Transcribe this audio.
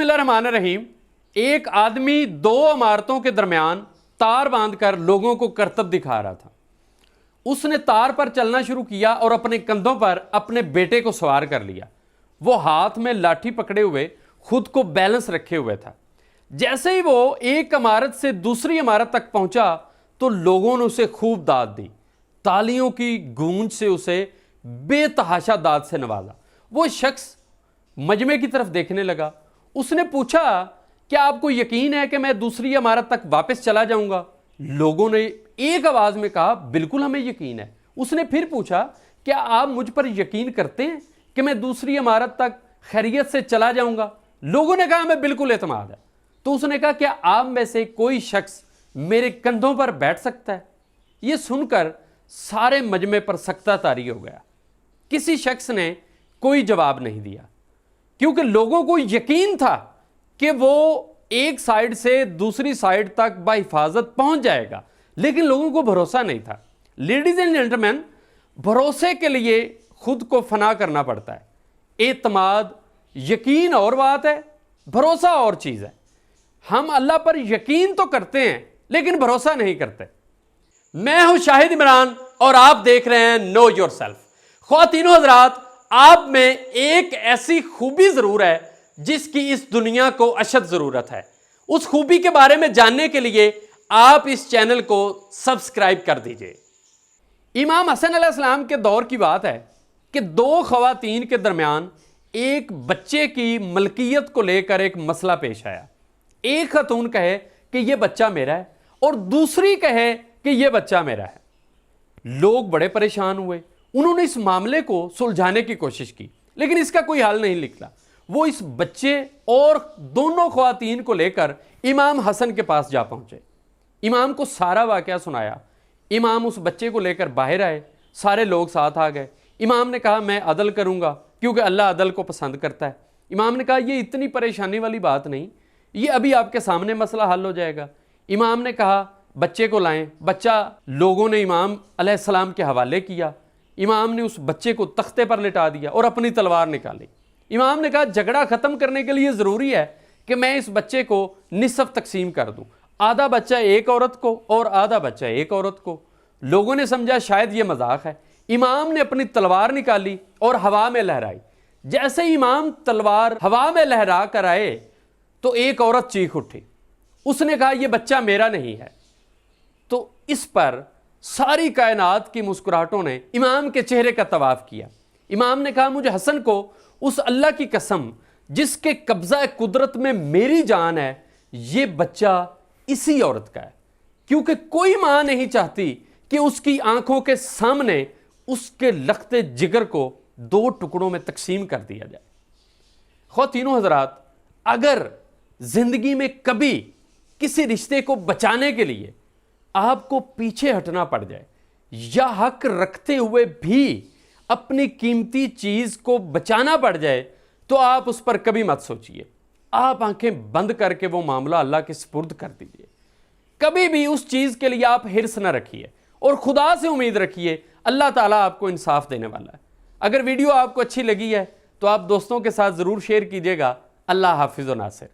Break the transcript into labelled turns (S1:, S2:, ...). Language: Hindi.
S1: बिस्मिल्लाहिर्रहमानिर्रहीम। एक आदमी दो इमारतों के दरमियान तार बांधकर लोगों को करतब दिखा रहा था। उसने तार पर चलना शुरू किया और अपने कंधों पर अपने बेटे को सवार कर लिया। वो हाथ में लाठी पकड़े हुए खुद को बैलेंस रखे हुए था। जैसे ही वो एक इमारत से दूसरी इमारत तक पहुंचा तो लोगों ने उसे खूब दाद दी। तालियों की गूंज से उसे बेतहाशा दाद से नवाजा। वो शख्स मजमे की तरफ देखने लगा। उसने पूछा, क्या आपको यकीन है कि मैं दूसरी इमारत तक वापस चला जाऊंगा? लोगों ने एक आवाज में कहा, बिल्कुल हमें यकीन है। उसने फिर पूछा, क्या आप मुझ पर यकीन करते हैं कि मैं दूसरी इमारत तक खैरियत से चला जाऊंगा? लोगों ने कहा, हमें बिल्कुल एतमाद है। तो उसने कहा, क्या आप में से कोई शख्स मेरे कंधों पर बैठ सकता है? यह सुनकर सारे मजमे पर सख्ता तारी हो गया। किसी शख्स ने कोई जवाब नहीं दिया, क्योंकि लोगों को यकीन था कि वो एक साइड से दूसरी साइड तक बाहिफाजत पहुंच जाएगा, लेकिन लोगों को भरोसा नहीं था। लेडीज एंड जेंटलमैन, भरोसे के लिए खुद को फना करना पड़ता है। एतमाद, यकीन और बात है, भरोसा और चीज है। हम अल्लाह पर यकीन तो करते हैं लेकिन भरोसा नहीं करते। मैं हूं शाहिद इमरान और आप देख रहे हैं नो योरसेल्फ। ख्वातीनो हजरात, आप में एक ऐसी खूबी जरूर है जिसकी इस दुनिया को अशद जरूरत है। उस खूबी के बारे में जानने के लिए आप इस चैनल को सब्सक्राइब कर दीजिए। इमाम हसन अलैहिस्सलाम के दौर की बात है कि दो खवातीन के दरमियान एक बच्चे की मलकियत को लेकर एक मसला पेश आया। एक खातून कहे कि यह बच्चा मेरा है और दूसरी कहे कि यह बच्चा मेरा है। लोग बड़े परेशान हुए। उन्होंने इस मामले को सुलझाने की कोशिश की, लेकिन इसका कोई हल नहीं निकला। वो इस बच्चे और दोनों ख्वातीन को लेकर इमाम हसन के पास जा पहुंचे। इमाम को सारा वाकया सुनाया। इमाम उस बच्चे को लेकर बाहर आए। सारे लोग साथ आ गए। इमाम ने कहा, मैं अदल करूंगा क्योंकि अल्लाह अदल को पसंद करता है। इमाम ने कहा, यह इतनी परेशानी वाली बात नहीं, ये अभी आपके सामने मसला हल हो जाएगा। इमाम ने कहा, बच्चे को लाएं। बच्चा लोगों ने इमाम अलैहिस्सलाम के हवाले किया। इमाम ने उस बच्चे को तख्ते पर लिटा दिया और अपनी तलवार निकाली। इमाम ने कहा, झगड़ा खत्म करने के लिए जरूरी है कि मैं इस बच्चे को निसफ तकसीम कर दूं, आधा बच्चा एक औरत को और आधा बच्चा एक औरत को। लोगों ने समझा शायद यह मजाक है। इमाम ने अपनी तलवार निकाली और हवा में लहराई। जैसे इमाम तलवार हवा में लहरा कर आए तो एक औरत चीख उठी। उसने कहा, यह बच्चा मेरा नहीं है। तो इस पर सारी कायनात की मुस्कुराहटों ने इमाम के चेहरे का तवाफ किया। इमाम ने कहा, मुझे हसन को उस अल्लाह की कसम जिसके कब्जा कुदरत में मेरी जान है, यह बच्चा इसी औरत का है, क्योंकि कोई मां नहीं चाहती कि उसकी आंखों के सामने उसके लखते जिगर को दो टुकड़ों में तकसीम कर दिया जाए। ख्वातीनो हजरात, अगर जिंदगी में कभी किसी रिश्ते को बचाने के लिए आपको पीछे हटना पड़ जाए या हक रखते हुए भी अपनी कीमती चीज को बचाना पड़ जाए, तो आप उस पर कभी मत सोचिए। आप आंखें बंद करके वो मामला अल्लाह के सुपुर्द कर दीजिए। कभी भी उस चीज के लिए आप हिर्स न रखिए और खुदा से उम्मीद रखिए, अल्लाह ताला आपको इंसाफ देने वाला है। अगर वीडियो आपको अच्छी लगी है तो आप दोस्तों के साथ जरूर शेयर कीजिएगा। अल्लाह हाफिज़ व नासिर।